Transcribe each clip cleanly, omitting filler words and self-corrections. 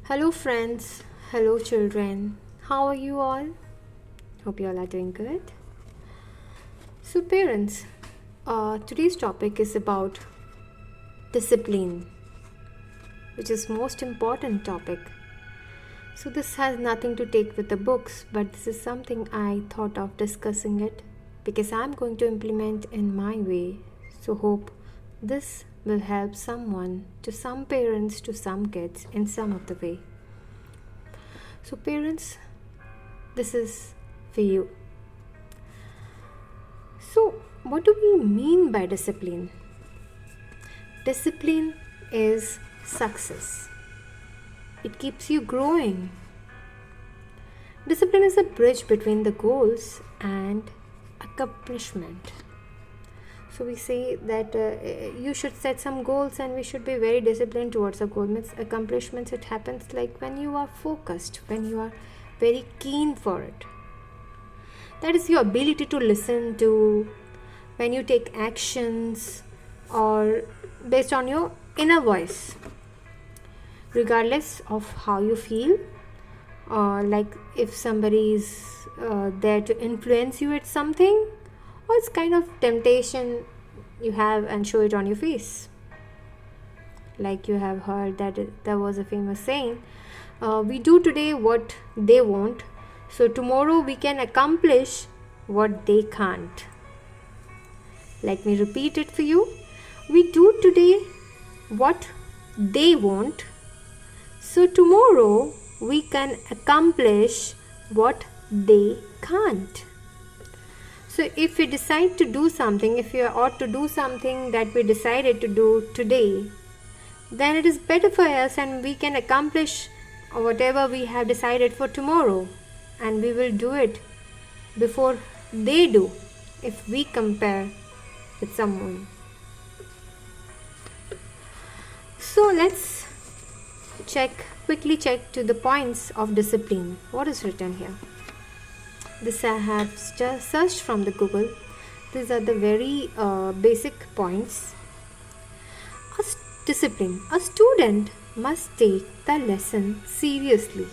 Hello, friends. Hello, children. How are you all? Hope you all are doing good. So, parents, today's topic is about discipline, which is most important topic. So, this has nothing to take with the books, but this is something I thought of discussing it because I'm going to implement in my way. So, hope this will help someone, to some parents, to some kids in some of the way. So, parents, this is for you. So, what do we mean by discipline? Discipline is success, it keeps you growing. Discipline is a bridge between the goals and accomplishment. So we say that you should set some goals and we should be very disciplined towards the goal. Means accomplishments, it happens like when you are focused, when you are very keen for it. That is your ability to listen to, when you take actions or based on your inner voice, regardless of how you feel. Like if somebody is there to influence you at something, or it's kind of temptation you have and show it on your face. Like you have heard that there was a famous saying, we do today what they won't, so tomorrow we can accomplish what they can't. Let me repeat it for you. We do today what they won't, so tomorrow we can accomplish what they can't. So if we decide to do something, if we ought to do something that we decided to do today, then it is better for us and we can accomplish whatever we have decided for tomorrow, and we will do it before they do if we compare with someone. So let's quickly check to the points of discipline. What is written here? This I have just searched from the Google. These are the very basic points. Discipline. A student must take the lesson seriously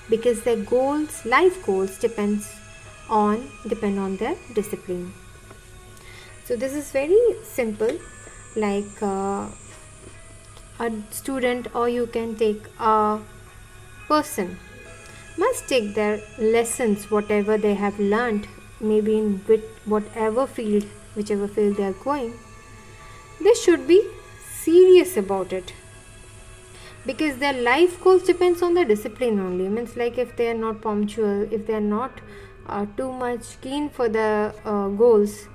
because their goals, life goals, depend on their discipline. So this is very simple. Like a student, or you can take a person, must take their lessons, whatever they have learned, maybe in whichever field they are going. They should be serious about it because their life goals depends on their discipline only. Means like if they are not punctual, if they are not too much keen for the goals,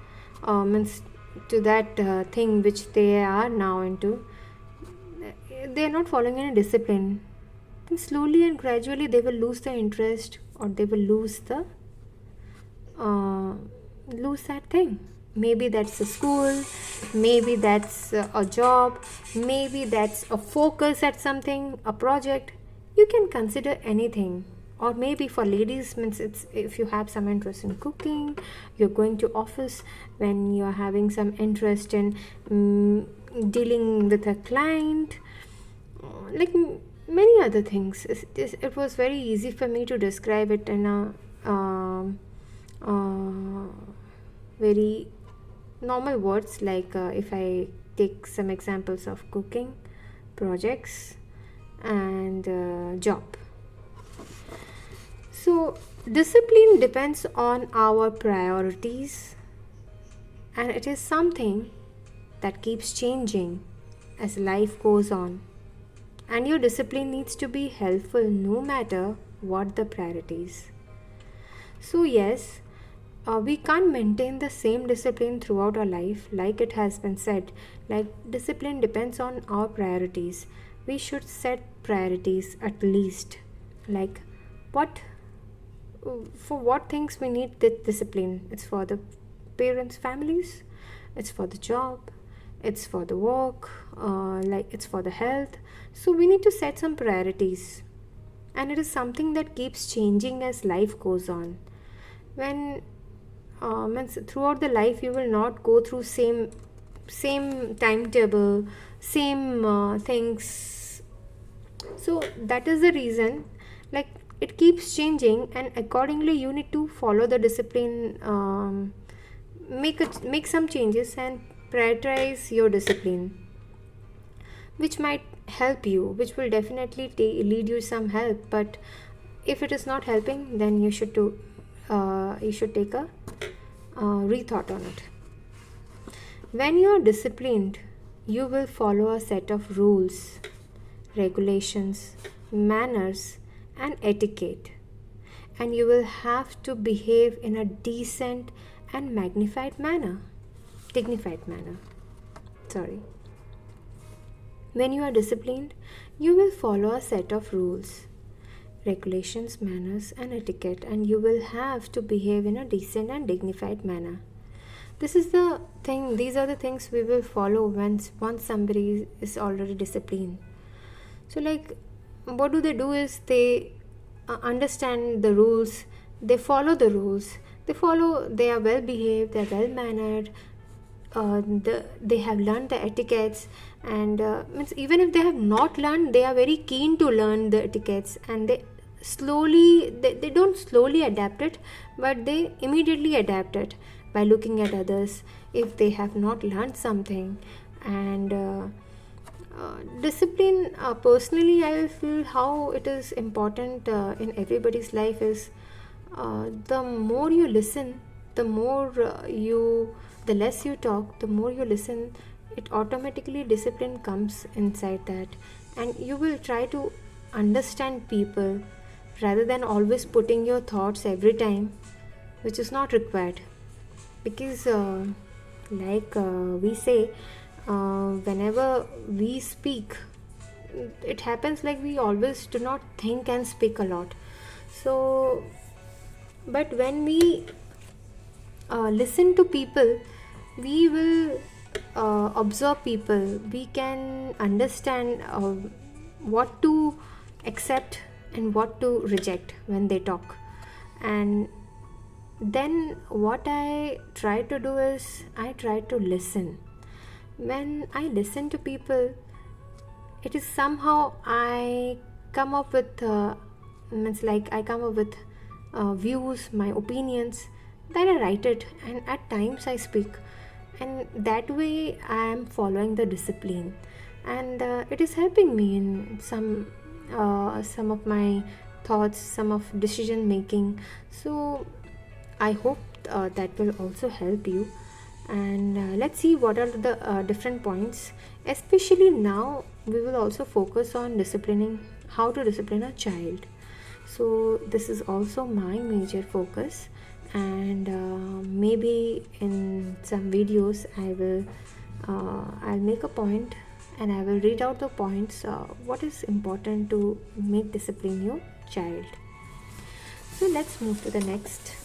means to that thing which they are now into, they are not following any discipline, then slowly and gradually they will lose the interest, or they will lose that thing. Maybe that's a school, maybe that's a job, maybe that's a focus at something, a project. You can consider anything. Or maybe for ladies, means it's if you have some interest in cooking, you're going to office when you're having some interest in dealing with a client, like many other things. It was very easy for me to describe it in a very normal words. Like if I take some examples of cooking, projects, and job. So discipline depends on our priorities, and it is something that keeps changing as life goes on. And your discipline needs to be helpful no matter what the priorities. So yes, we can't maintain the same discipline throughout our life. Like it has been said, like discipline depends on our priorities. We should set priorities at least. Like for what things we need the discipline. It's for the parents, families, it's for the job, it's for the work, like it's for the health. So we need to set some priorities, and it is something that keeps changing as life goes on. When means throughout the life you will not go through same timetable, same things So that is the reason, like, it keeps changing, and accordingly you need to follow the discipline, make some changes and prioritize your discipline, which might help you, which will definitely lead you some help. But if it is not helping, then you should take a rethought on it. When you are disciplined, you will follow a set of rules, regulations, manners, and etiquette, and you will have to behave in a decent and dignified manner. Sorry. When you are disciplined, you will follow a set of rules, regulations, manners, and etiquette, and you will have to behave in a decent and dignified manner. This is the thing, these are the things we will follow once somebody is already disciplined. So, like, what do? Is they understand the rules, they follow the rules, they are well behaved, they are well mannered, they have learned the etiquettes, and means even if they have not learned, they are very keen to learn the etiquettes, and they don't slowly adapt it, but they immediately adapt it by looking at others if they have not learned something. And discipline, personally I feel how it is important in everybody's life is, the more you listen, the less you talk, the more you listen, it automatically discipline comes inside that, and you will try to understand people rather than always putting your thoughts every time, which is not required. Because we say, whenever we speak, it happens like we always do not think and speak a lot. So, but when we listen to people, we will observe people, we can understand what to accept and what to reject when they talk. And then what I try to do is, I try to listen. When I listen to people, it is somehow I come up with views, my opinions, then I write it, and at times I speak, and that way I am following the discipline, and it is helping me in some of my thoughts, some of decision making. So I hope that will also help you. And let's see what are the different points. Especially now, we will also focus on how to discipline a child. So this is also my major focus, and maybe in some videos I'll make a point, and I will read out the points, what is important to make discipline your child. So let's move to the next.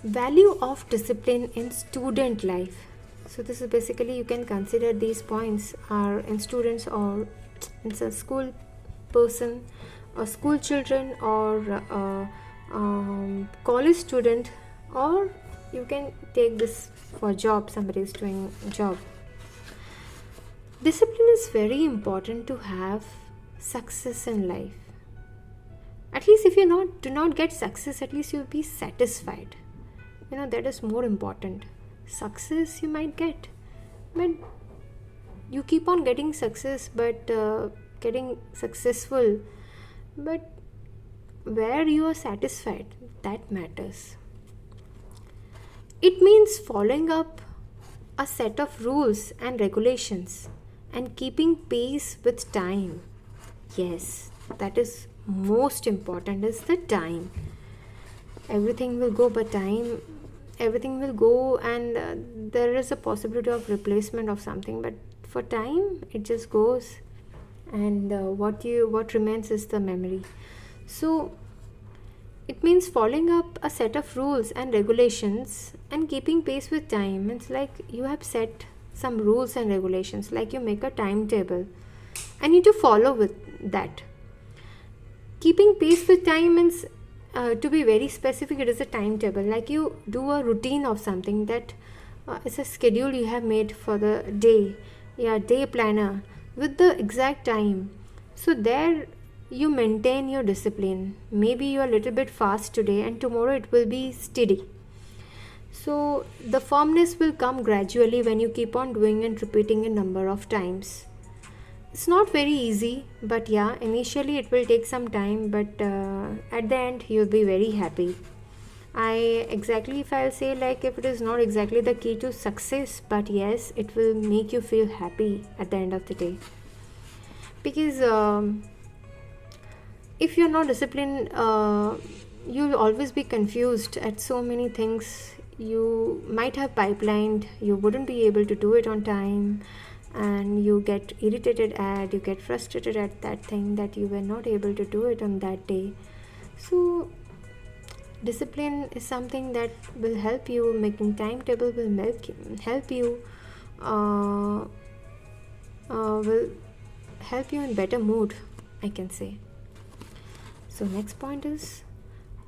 Value of discipline in student life. So this is basically, you can consider these points are in students, or it's a school person, or school children, or college student, or you can take this for job, somebody is doing a job. Discipline is very important to have success in life. At least if you do not get success, at least you'll be satisfied. That is more important. Success you might get, but you keep on getting success, but getting successful, but where you are satisfied, that matters. It means following up a set of rules and regulations and keeping pace with time. Yes, that is most important, is the time. Everything will go, but time, everything will go, and there is a possibility of replacement of something, but for time it just goes, and what remains is the memory. So it means following up a set of rules and regulations and keeping pace with time. It's like you have set some rules and regulations, like you make a timetable and you need to follow with that. Keeping pace with time means, to be very specific, it is a timetable. Like you do a routine of something, that it's a schedule you have made for the day. Yeah, day planner. with the exact time. So there you maintain your discipline. Maybe you are a little bit fast today and tomorrow it will be steady. So the firmness will come gradually when you keep on doing and repeating a number of times. It's not very easy, but yeah, initially it will take some time, but at the end you'll be very happy. I exactly, if I'll say, like, if it is not exactly the key to success, but yes, it will make you feel happy at the end of the day. Because if you're not disciplined, you'll always be confused at so many things. You might have pipelined, you wouldn't be able to do it on time, and you get irritated at, you get frustrated at that thing that you were not able to do it on that day. So discipline is something that will help you. Making timetable will help you, uh, will help you in better mood, I can say. So next point is,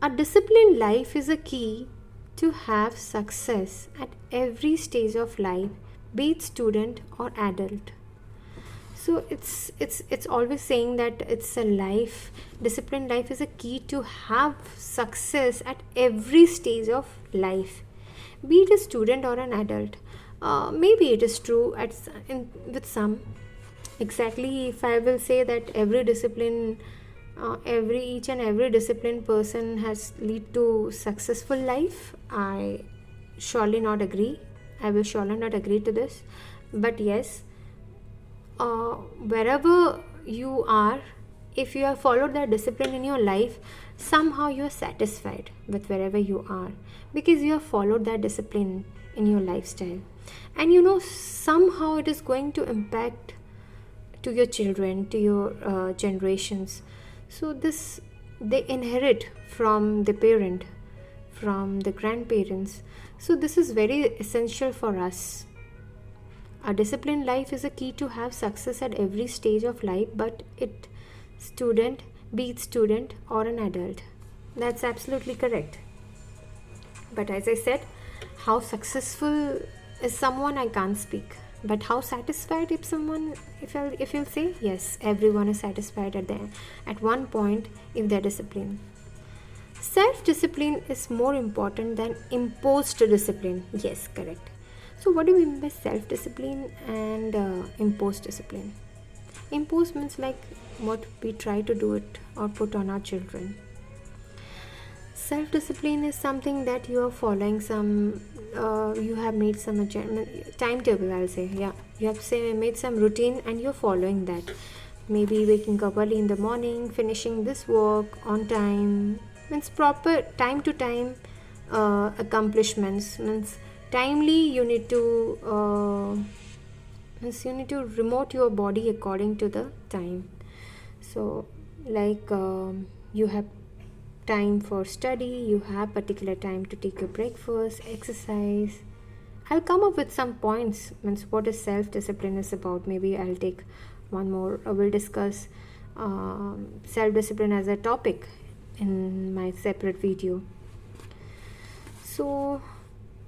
a disciplined life is a key to have success at every stage of life, be it student or adult. So it's always saying that it's a life, disciplined life is a key to have success at every stage of life, be it a student or an adult. Maybe it is true with some. Exactly, if I will say that every discipline, every each and every disciplined person has lead to successful life, I surely not agree. I will surely not agree to this. But yes, wherever you are, if you have followed that discipline in your life, somehow you are satisfied with wherever you are, because you have followed that discipline in your lifestyle. And somehow it is going to impact to your children, to your generations. So this, they inherit from the parent, from the grandparents. So this is very essential for us. A disciplined life is a key to have success at every stage of life, but it student, be it student or an adult. That's absolutely correct. But as I said, how successful is someone, I can't speak. But how satisfied, if someone, if you'll say, yes, everyone is satisfied at one point if they're disciplined. Self-discipline is more important than imposed discipline. Yes, correct. So what do you mean by self-discipline and imposed discipline? Imposed means like what we try to do it or put on our children. Self-discipline is something that you are following some, you have made some timetable, I'll say. Yeah, you have made some routine and you're following that. Maybe waking up early in the morning, finishing this work on time, means proper time to time accomplishments, means timely. You need to remote your body according to the time. So like, you have time for study, you have particular time to take your breakfast, exercise. I'll come up with some points, means what is self-discipline is about. Maybe I'll take one more, we'll discuss self-discipline as a topic in my separate video. So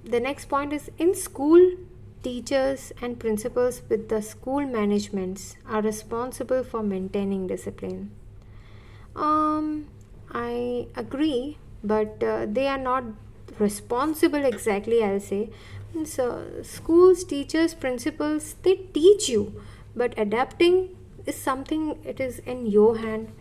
the next point is, in school, teachers and principals with the school managements are responsible for maintaining discipline. I agree, but they are not responsible exactly, I'll say. So schools, teachers, principals, they teach you, but adapting is something, it is in your hand.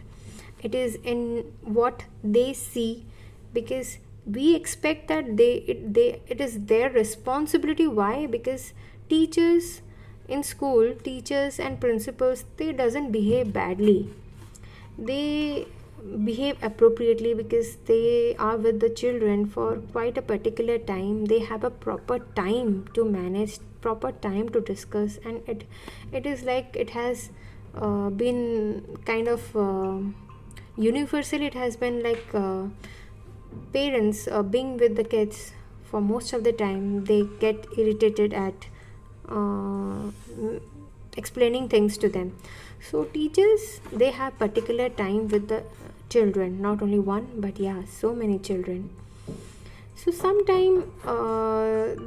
It is in what they see, because we expect that it is their responsibility. Why? Because teachers in school, teachers and principals, they doesn't behave badly. They behave appropriately because they are with the children for quite a particular time. They have a proper time to manage, proper time to discuss, and it is like, it has been kind of universal. It has been like, parents being with the kids for most of the time, they get irritated at uh, explaining things to them. So teachers, they have particular time with the children, not only one, but yeah, so many children. So sometime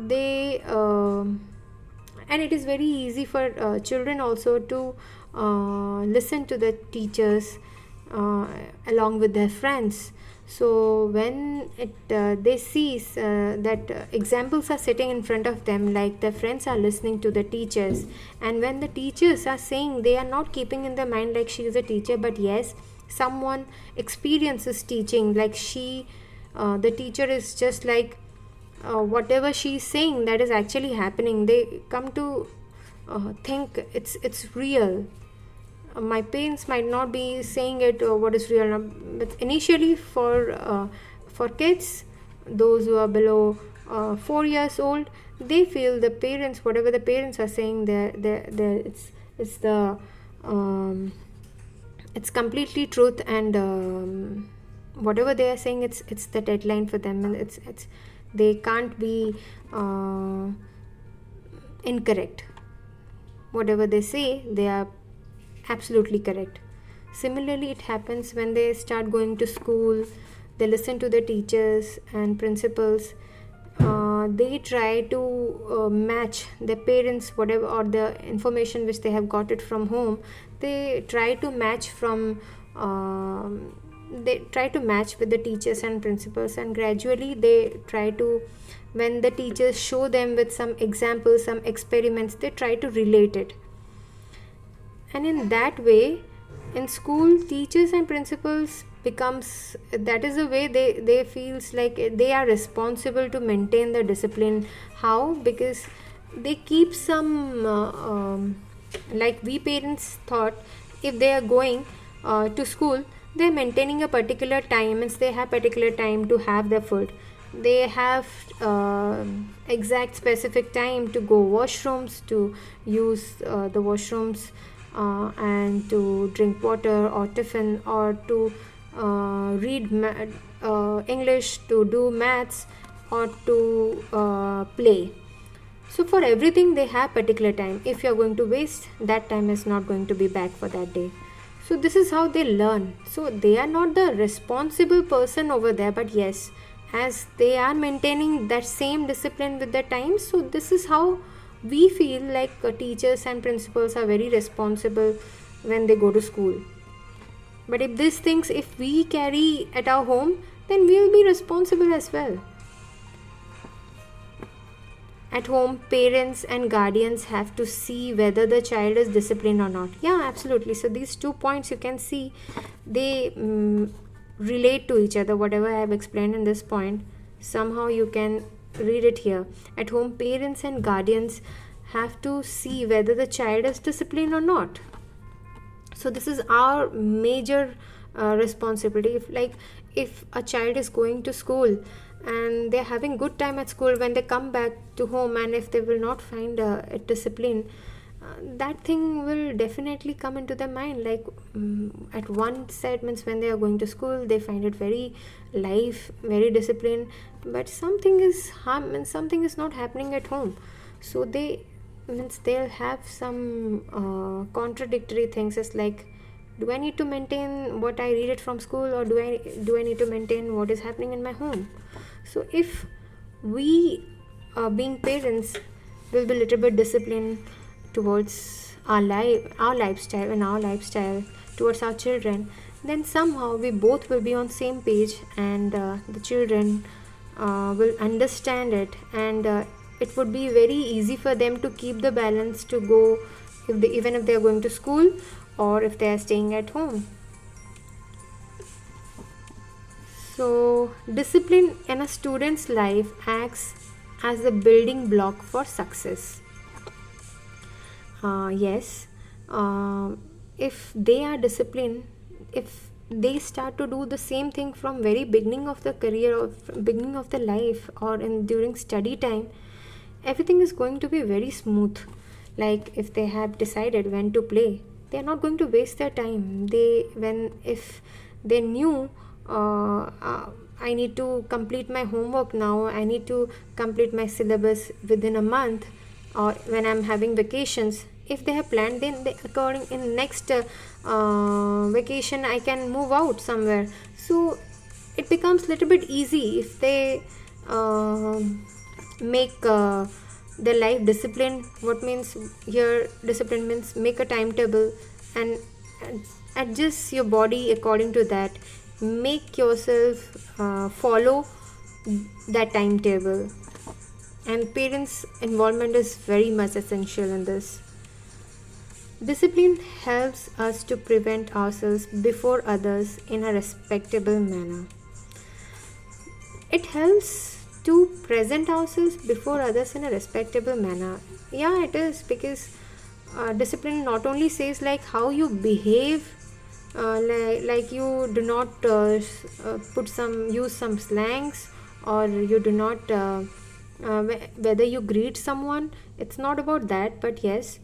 they and it is very easy for children also to listen to the teachers along with their friends. So when they see that examples are sitting in front of them, like the friends are listening to the teachers, and when the teachers are saying, they are not keeping in their mind like she is a teacher, but yes, someone experiences teaching, like the teacher is just like whatever she's saying, that is actually happening. They come to think it's real. My parents might not be saying it what is real, but initially for kids, those who are below 4 years old, they feel the parents, whatever the parents are saying, they're it's the it's completely truth, and whatever they are saying, it's the deadline for them, and it's they can't be incorrect. Whatever they say, they are absolutely correct. Similarly, it happens when they start going to school. They listen to the teachers and principals. They try to match their parents, whatever, or the information which they have got it from home. They try to match with the teachers and principals, and gradually they try to, when the teachers show them with some examples, some experiments, they try to relate it. And in that way, in school, teachers and principals becomes, that is the way they feels like they are responsible to maintain the discipline. How? Because they keep some like we parents thought, if they are going to school, they are maintaining a particular time, means they have particular time to have their food. They have exact specific time to go washrooms, to use the washrooms, and to drink water or tiffin, or to read English, to do maths, or to play. So for everything they have particular time. If you are going to waste, that time is not going to be back for that day. So this is how they learn. So they are not the responsible person over there, but yes, as they are maintaining that same discipline with the time, so this is how we feel like teachers and principals are very responsible when they go to school. But if these things, if we carry at our home, then we will be responsible as well. At home, parents and guardians have to see whether the child is disciplined or not. Yeah, absolutely. So these 2 points you can see, they relate to each other. Whatever I have explained in this point, somehow you can read it here. At home, parents and guardians have to see whether the child is disciplined or not. So this is our major responsibility. If a child is going to school and they're having good time at school, when they come back to home, and if they will not find a discipline, that thing will definitely come into their mind. At one side, means when they are going to school, they find it very very disciplined, but something is harm and something is not happening at home. So they'll have some contradictory things, as like, do I need to maintain what I read it from school, or do I need to maintain what is happening in my home? So if we, being parents, will be a little bit disciplined towards our lifestyle, and our lifestyle towards our children, then somehow we both will be on same page, and the children will understand it, and it would be very easy for them to keep the balance, to go even if they are going to school or if they are staying at home. So discipline in a student's life acts as the building block for success. Yes, if they are disciplined, if they start to do the same thing from very beginning of the career, or beginning of the life, or during study time, everything is going to be very smooth. Like if they have decided when to play, they are not going to waste their time. If they knew, I need to complete my homework now, I need to complete my syllabus within a month, or when I'm having vacations, if they have planned, then according in next vacation I can move out somewhere. So it becomes little bit easy if they make their life discipline. What means here discipline means make a timetable, and adjust your body according to that. Make yourself follow that timetable, and parents involvement is very much essential in this. Discipline helps us to prevent ourselves before others in a respectable manner. It helps to present ourselves before others in a respectable manner. Yeah, it is, because discipline not only says like how you behave, like you do not put some use some slangs, or you do not whether you greet someone. It's not about that, but yes,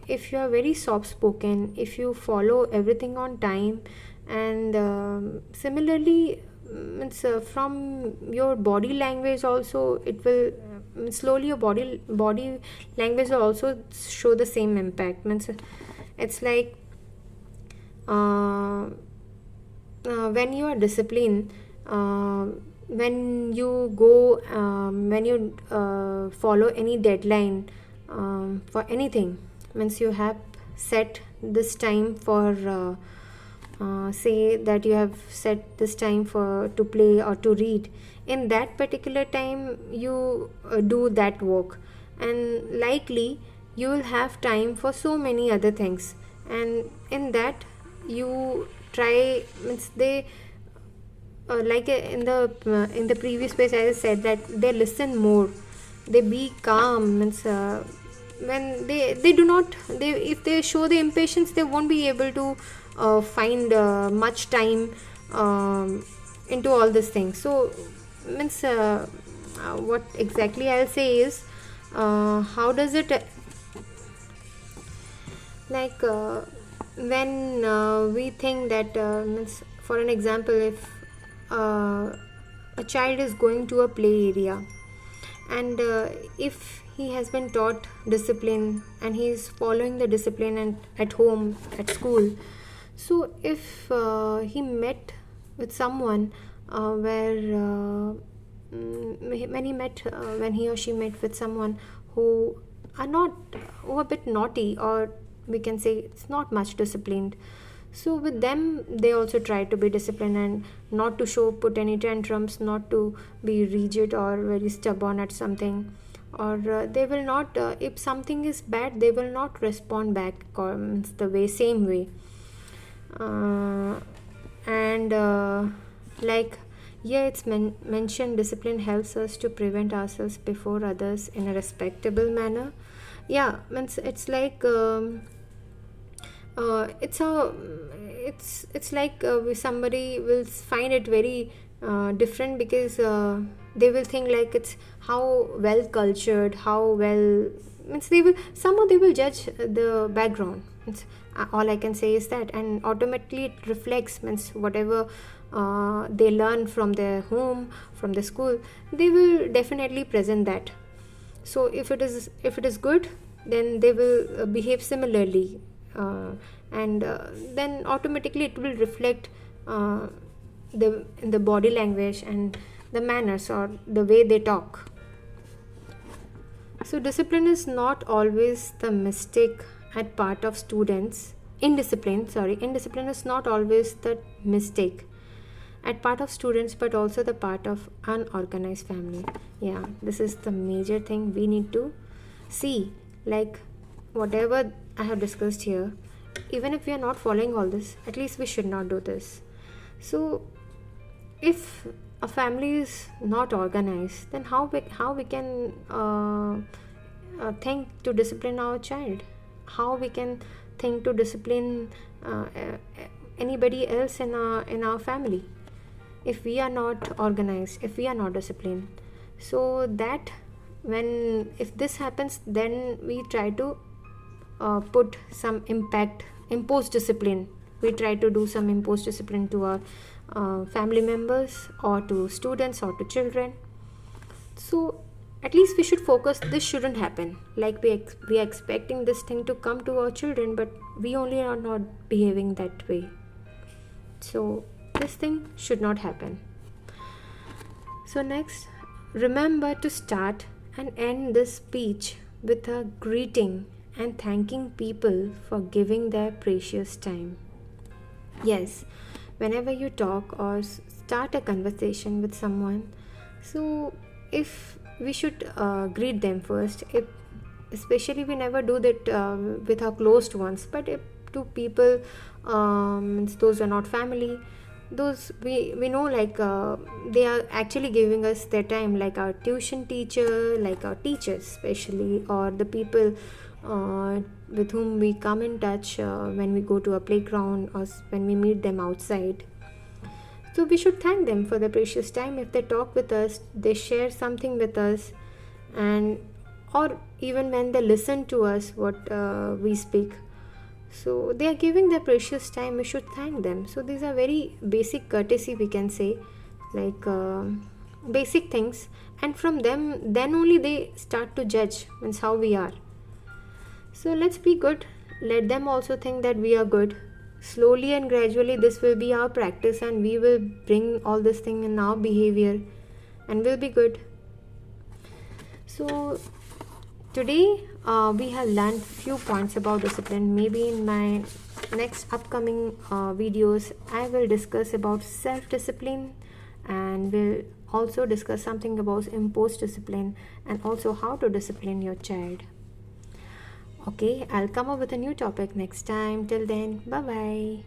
if you are very soft spoken, if you follow everything on time, and similarly, it's from your body language also, it will slowly your body language will also show the same impact. Means it's like uh, when you are disciplined, when you go when you follow any deadline for anything, means you have set this time for say that you have set this time for to play or to read. In that particular time you do that work, and likely you will have time for so many other things, and in that you try, means they like in the previous page I said that they listen more, they be calm. Means when they do not, they if they show the impatience, they won't be able to find much time into all these things. So means what exactly I'll say is, how does it like when we think that means for an example, if uh, a child is going to a play area, and if he has been taught discipline and he is following the discipline and at home, at school, so if he met with someone where when he met when he or she met with someone who are not, who are a bit naughty, or we can say it's not much disciplined, so with them they also try to be disciplined and not to show put any tantrums, not to be rigid or very stubborn at something, or they will not if something is bad, they will not respond back the way same way. uh, and like, yeah, it's mentioned discipline helps us to prevent ourselves before others in a respectable manner. Yeah, means it's like it's a it's like somebody will find it very different, because they will think like it's how well cultured, how well, means they will somehow they will judge the background. Means, all I can say is that, and automatically it reflects, means whatever they learn from their home, from the school, they will definitely present that. So if it is good, then they will behave similarly, and then automatically it will reflect the in the body language and the manners or the way they talk. So discipline is not always the mistake at part of students. Indiscipline is not always the mistake at part of students, but also the part of unorganized family. Yeah, this is the major thing we need to see. Like whatever I have discussed here, even if we are not following all this, at least we should not do this. So if a family is not organized, then how we can think to discipline our child, how we can think to discipline anybody else in our family, if we are not organized, if we are not disciplined. So that when if this happens, then we try to put some impact, impose discipline, we try to do some imposed discipline to our family members, or to students, or to children. So at least we should focus, this shouldn't happen, like we are expecting this thing to come to our children, but we only are not behaving that way. So this thing should not happen. So next, remember to start and end this speech with a greeting and thanking people for giving their precious time. Yes, whenever you talk or start a conversation with someone, so if we should greet them first, if especially we never do that with our closed ones, but if to people, means those are not family, those we know, like they are actually giving us their time, like our tuition teacher, like our teachers especially, or the people with whom we come in touch when we go to a playground or when we meet them outside. So we should thank them for their precious time. If they talk with us, they share something with us, and or even when they listen to us what we speak, so they are giving their precious time, we should thank them. So these are very basic courtesy, we can say, like basic things, and from them then only they start to judge means how we are. So let's be good. Let them also think that we are good. Slowly and gradually, this will be our practice, and we will bring all this thing in our behavior and will be good. So, today we have learned few points about discipline. Maybe in my next upcoming videos, I will discuss about self discipline, and will also discuss something about imposed discipline, and also how to discipline your child. Okay, I'll come up with a new topic next time. Till then, bye bye.